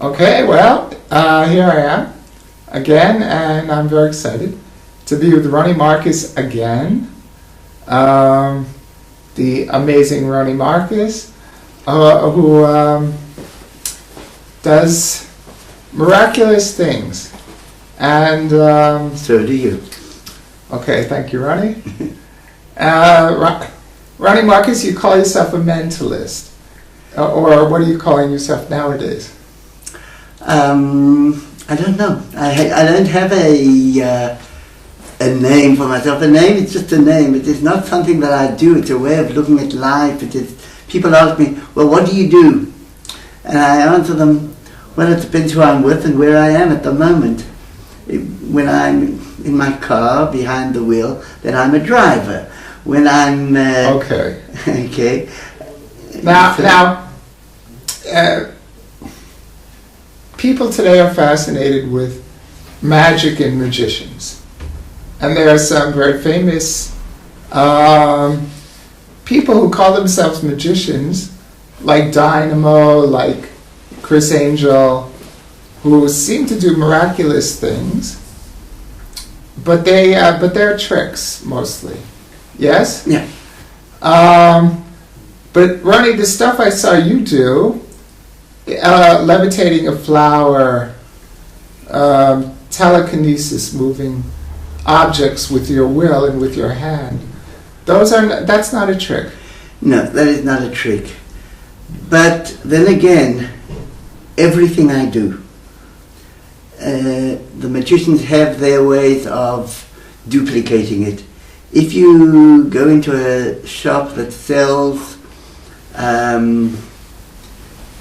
Okay, well, here I am again, and I'm very excited to be with Ronny Marcus again. The amazing Ronny Marcus, who does miraculous things. And so do you. Okay, thank you, Ronny. Ronny Marcus, you call yourself a mentalist, or what are you calling yourself nowadays? I don't know. I don't have a name for myself. A name is just a name. It is not something that I do. It's a way of looking at life. It is. People ask me, well, what do you do? And I answer them, well, it depends who I'm with and where I am at the moment. When I'm in my car behind the wheel, then I'm a driver. When I'm okay. Okay. Now, people today are fascinated with magic and magicians, and there are some very famous people who call themselves magicians, like Dynamo, like Chris Angel, who seem to do miraculous things, but they're tricks mostly. Yes? Yeah. But Ronny, the stuff I saw you do, levitating a flower, telekinesis, moving objects with your will and with your hand, that's not a trick. No, that is not a trick. But then again, everything I do, the magicians have their ways of duplicating it. If you go into a shop that sells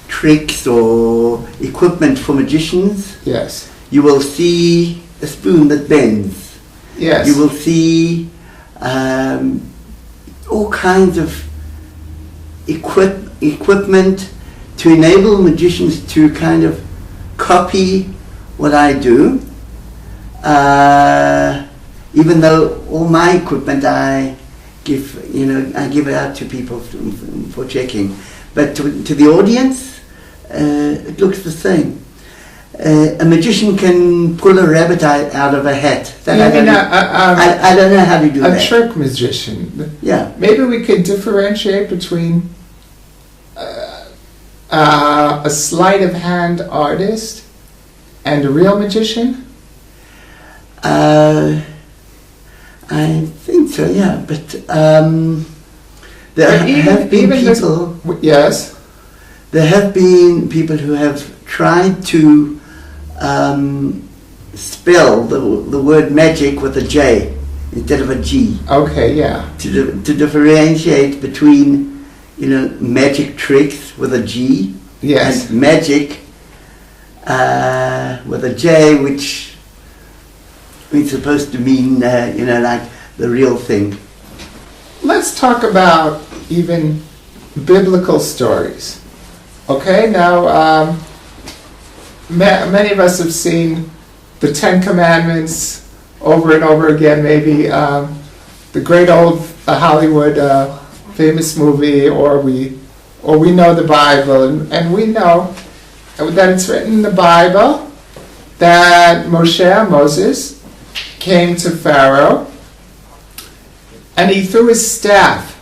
tricks or equipment for magicians, yes, you will see a spoon that bends. Yes. You will see all kinds of equipment to enable magicians to kind of copy what I do. Even though all my equipment I give it out to people for checking, but to the audience, it looks the same. A magician can pull a rabbit out of a hat. I don't know how to do that. A trick magician. Yeah. Maybe we could differentiate between a sleight of hand artist and a real magician. I think so, yeah, but there have been people. Yes. There have been people who have tried to spell the word magic with a J instead of a G. Okay, yeah. To differentiate between, magic tricks with a G. Yes. And magic with a J, which it's supposed to mean, like the real thing. Let's talk about even biblical stories. Okay, now many of us have seen the Ten Commandments over and over again. Maybe the great old Hollywood famous movie, or we know the Bible, and we know that it's written in the Bible that Moses came to Pharaoh, and he threw his staff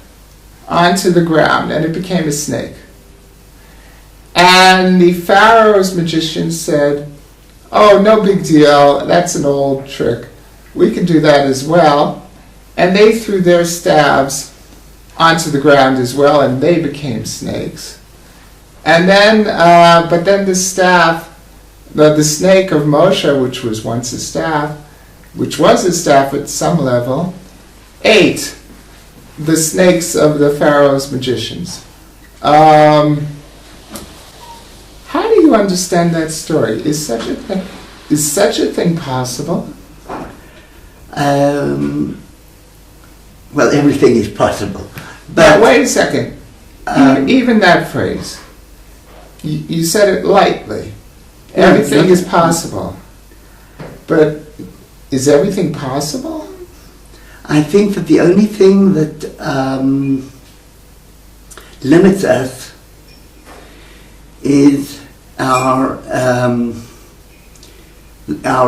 onto the ground, and it became a snake. And the Pharaoh's magician said, "Oh, no big deal, that's an old trick. We can do that as well." And they threw their staves onto the ground as well, and they became snakes. And then, but then the staff, the snake of Moshe, which was once a staff, which was a staff at some level, ate the snakes of the Pharaoh's magicians. How do you understand that story? Is such a thing possible? Well, everything is possible. But now, wait a second. Even that phrase, you said it lightly. Everything is possible. But is everything possible? I think that the only thing that limits us is our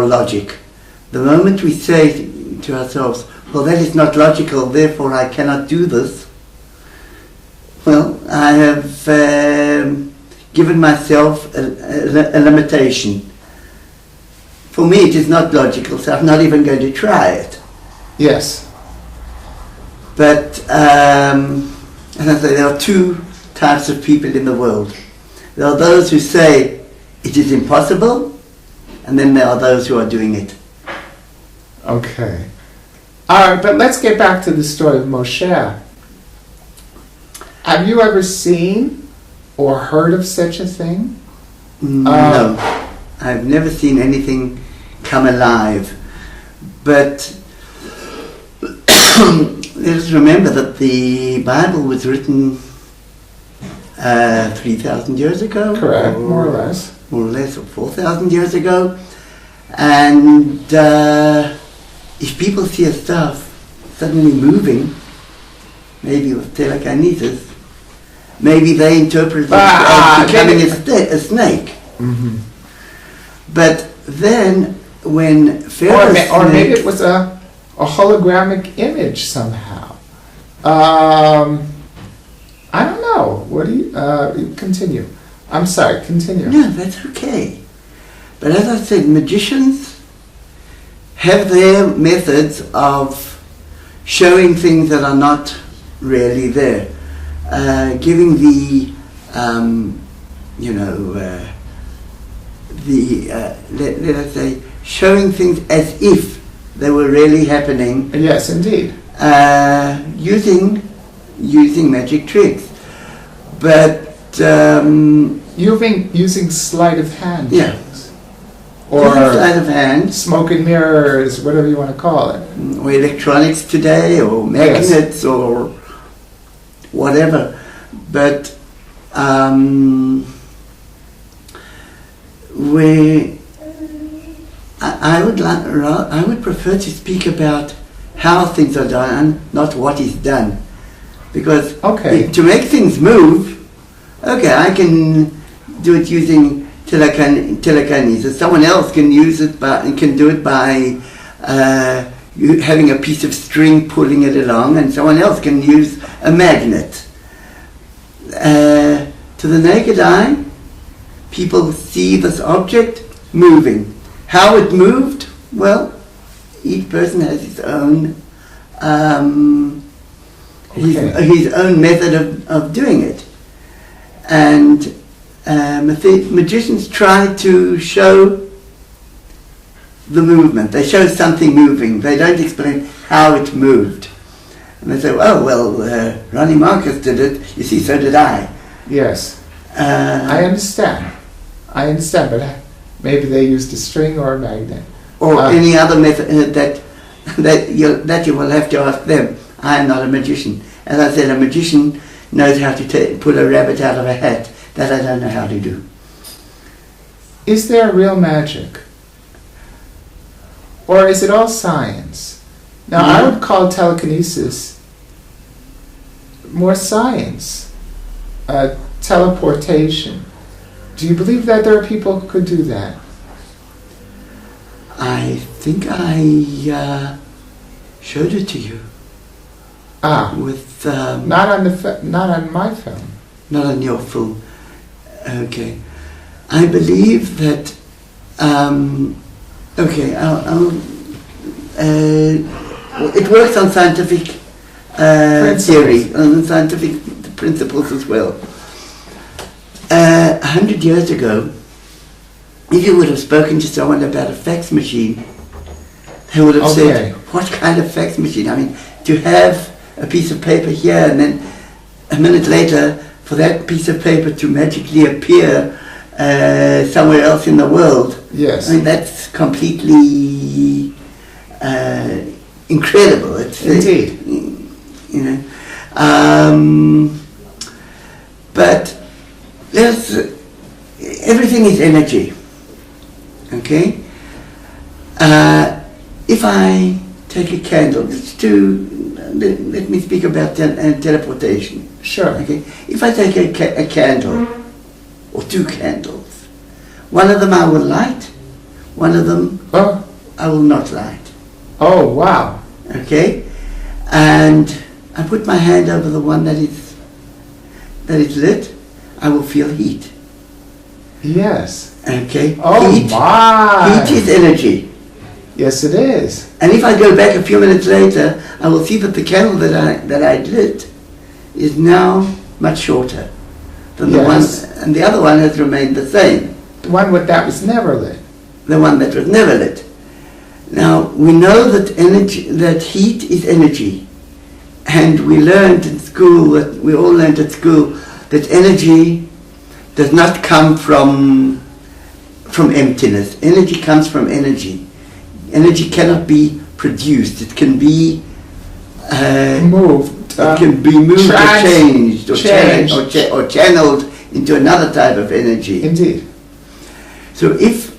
logic. The moment we say to ourselves, well, that is not logical, therefore I cannot do this, well, I have given myself a limitation. For me, it is not logical, so I'm not even going to try it. Yes. But, as I say, there are two types of people in the world. There are those who say it is impossible, and then there are those who are doing it. Okay. All right, but let's get back to the story of Moshe. Have you ever seen or heard of such a thing? No. I've never seen anything come alive. But let's remember that the Bible was written 3,000 years ago. Correct, more or less. More or less, or 4,000 years ago. And if people see a staff suddenly moving, maybe with telekinesis, maybe they interpret it as becoming a snake. Mm-hmm. But then, when Pharaoh's or maybe it was a hologramic image somehow. I don't know. What do you continue? I'm sorry. Continue. No, that's okay. But as I said, magicians have their methods of showing things that are not really there, giving the let us say, showing things as if they were really happening. Yes, indeed. Using magic tricks, but using sleight of hand. Yeah. Or sleight of hand, smoke and mirrors, whatever you want to call it, or electronics today, or magnets, yes, or whatever. But I would prefer to speak about how things are done, not what is done, because to make things move, I can do it using telekinesis. Someone else can do it by having a piece of string pulling it along, and someone else can use a magnet. To the naked eye, people see this object moving. How it moved? Well, each person has his own his own method of doing it, and magicians try to show the movement. They show something moving. They don't explain how it moved. And they say, Ronny Marcus did it. You see, so did I. Yes. I understand, but maybe they used a string or a magnet. Or any other method that you will have to ask them. I am not a magician. As I said, a magician knows how to pull a rabbit out of a hat. That I don't know how to do. Is there real magic? Or is it all science? Now, I would call telekinesis more science, teleportation. Do you believe that there are people who could do that? I think I showed it to you. With not on my film. Not on your film. Okay. I believe that. It works on scientific theory, on scientific principles as well. 100 years ago, if you would have spoken to someone about a fax machine, they would have said, "What kind of fax machine?" I mean, to have a piece of paper here and then a minute later for that piece of paper to magically appear somewhere else in the world. Yes. I mean, that's completely incredible. It's, indeed. But everything is energy. Okay? If I take a candle, let me speak about teleportation. Sure. Okay. If I take a candle or two candles One of them I will light, one of them Oh, I will not light. oh, wow. Okay? And I put my hand over the one that is lit, I will feel heat. Yes. Okay? Oh, Heat. my. Heat is energy. Yes, it is. And if I go back a few minutes later, I will see that the candle that I lit is now much shorter than the one, Yes. and the other one has remained the same. The one that was never lit. The one that was never lit. Now we know that heat is energy, and we learned in school we all learned at school that energy does not come from emptiness. Energy comes from energy. Energy cannot be produced. It can be Moved. it can be moved or changed changed. or channeled into another type of energy. Indeed. So if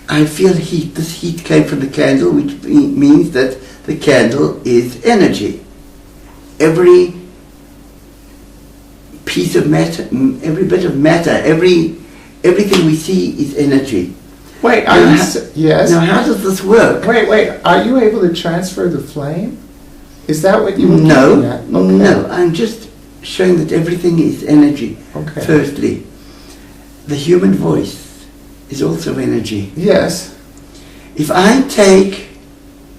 I feel heat, this heat came from the candle, which means that the candle is energy. Every piece of matter, every bit of matter, everything we see is energy. Wait, yes? Now how does this work? Wait, are you able to transfer the flame? Is that what you were No, getting at? Okay. no, I'm just showing that everything is energy. Okay. Firstly, the human voice is also energy. Yes. If I take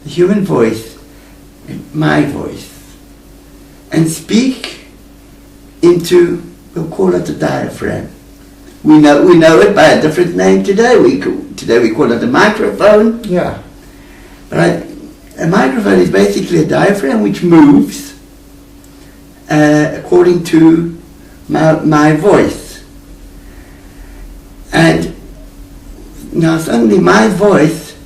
the human voice, my voice, and speak into, we'll call it a diaphragm. We know it by a different name today. Today we call it a microphone. Yeah. But a microphone is basically a diaphragm which moves according to my voice. And now suddenly my voice,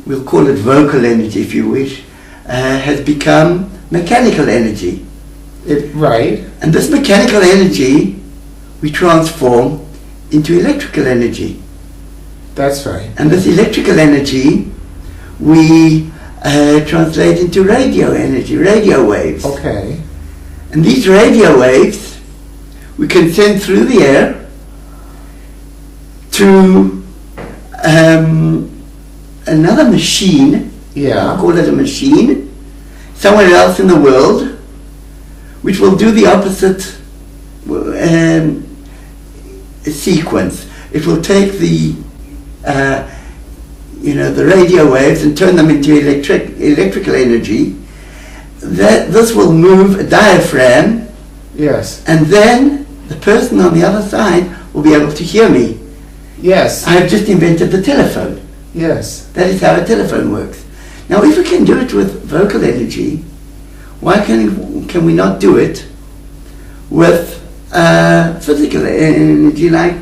we'll call it vocal energy if you wish, has become mechanical energy. Right. And this mechanical energy we transform into electrical energy. That's right. And this electrical energy we translate into radio energy, radio waves. Okay. And these radio waves we can send through the air to another machine, Yeah. I'll call it a machine, somewhere else in the world, which will do the opposite sequence. It will take the radio waves and turn them into electrical energy. This will move a diaphragm, Yes. and then the person on the other side will be able to hear me. Yes. I have just invented the telephone. Yes. That is how a telephone works. Now, if we can do it with vocal energy, why can we not do it with physical energy, like